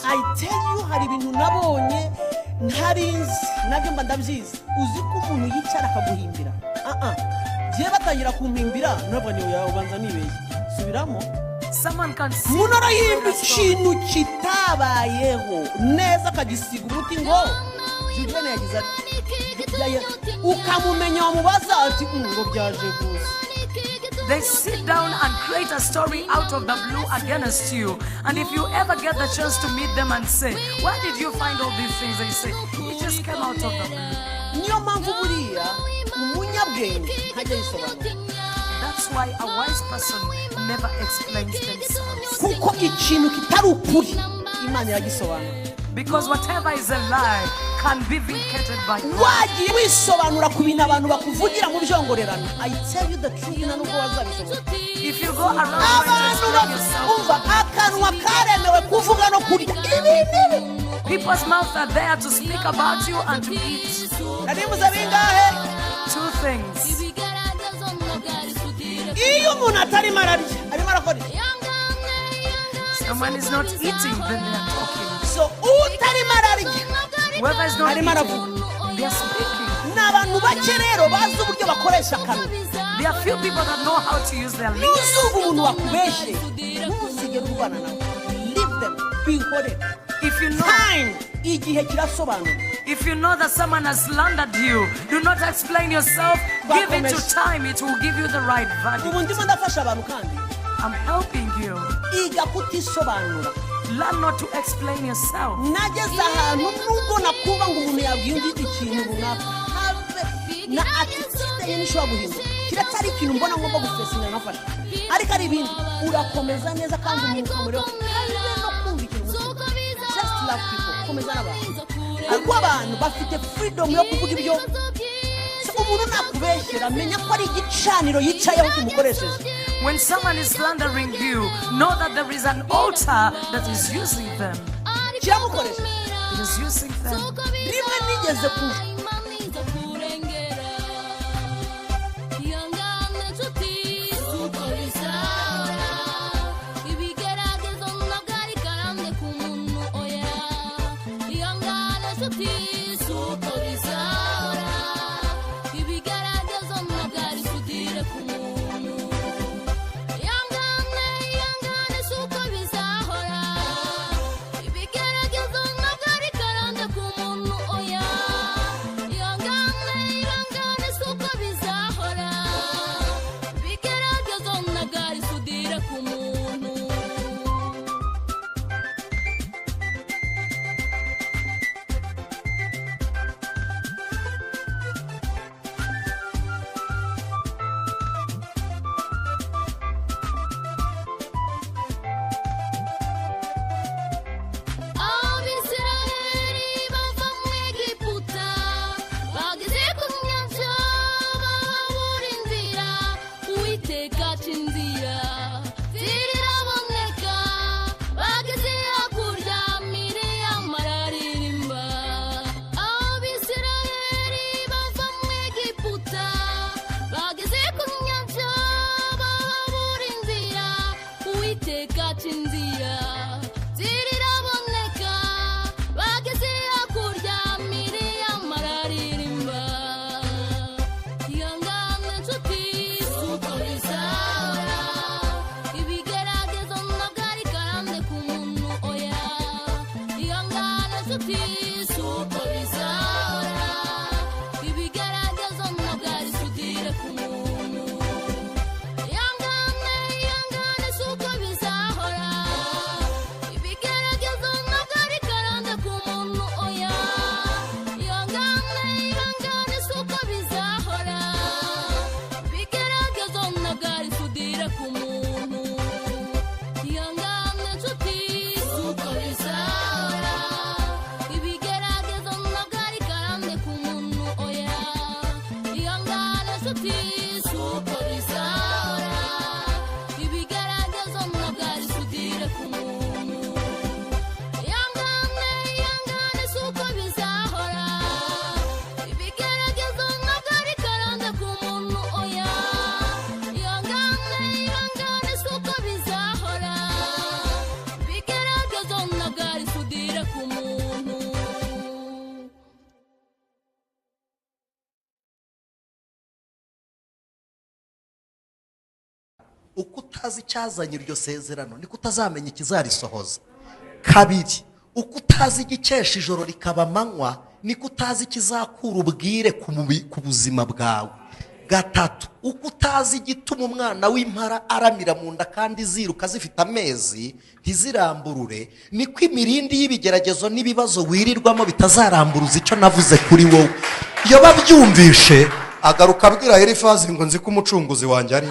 I tell you hari ibintu nabonye ntarinzi nabyo mba ndabyiza. Uzi ko umuntu yicara akaguhimbira giye batangira kumpimbira ntabwo niyo yawe ubanza nibeshye. Subiramo. Someone can see umuntu arahimba ikintu kitabayeho neza akagisiga umuti ngo Julienne yagize ati ukamumenya wamubaza ati ngo byaje gusa. They sit down and create a story out of the blue against you. And if you ever get the chance to meet them and say, where did you find all these things? They say, it just came out of the blue. Niyo mpamvu buriya umunyabwenge ntajya yisobanura. That's why a wise person never explains themselves. Kuko ikintu kitarukuri imana iragisobanura. Because whatever is a lie can be vindicated by God. Wagiye wisobanura ku bintu abantu bakuvugira mu byongorerano. I tell you the truth nubwo wazabishobora. If you go around trying to explain yourself, akanwa karemewe kuvuga no kurya. People's mouths are there to speak about you and to eat. Nadimuza bingahe? Two things. Iyo umuntu atari mararya arimo arakora. Someone is not eating, then they are talking. So utari mararya Whoever is not arimo aravuga. eating, they are speaking. N'abantu bake rero bazi uburyo bakoresha akanwa. There are few people that know how to use their lips. Nuzuba umuntu wakubeshye ntuzigere urwana nawe. Leave them. Bihore. If you know, Time igihe kirasobanura. if you know that someone has slandered you, do not explain yourself. Give it to time; it will give you the right value. Ubu ndimo ndafasha abantu kandi I'm helping you. iga kutisobanura. Learn not to explain yourself. Nageze ahantu nubwo nakuba ngo umuntu yabwiye undi ikintu runaka have na attitude ye nishobora guhinduka. Kiratari ikintu mbona ngomba gufesinga nkafasha. Ariko ari ibindi urakomeza neza kandi umuntu ukamureba habe no kumva ikintu. Just love people. Komeza n'abantu. Kuko abantu bafite freedom yo kuvuga ibyo. Umuntu nakubeshyera menya ko ari igicaniro yicayeho kumukoresheje. When someone is slandering you, know that there is an altar that is using them. Kiramukoresheje. It is using them. Rimwe nigeze kuva uko utazi icyazanye iryo sezerano niko utazamenya ikizarisohoza. Kabiri, uko utazi igikesha ijoro rikaba amanywa niko utazi ikizakura ubwire ku buzima bwawe. Gatatu, uko utazi igituma umwana w'impara aramira mu nda kandi ziruka zifite amezi ntiziramburure, niko imirindi y'ibigeragezo n'ibibazo wirirwamo bitazaramburuza icyo navuze kuri wowe. Iyo babyumvishe agaruka abwira Elifazi ngo nzi ko umucunguzi wanjye ari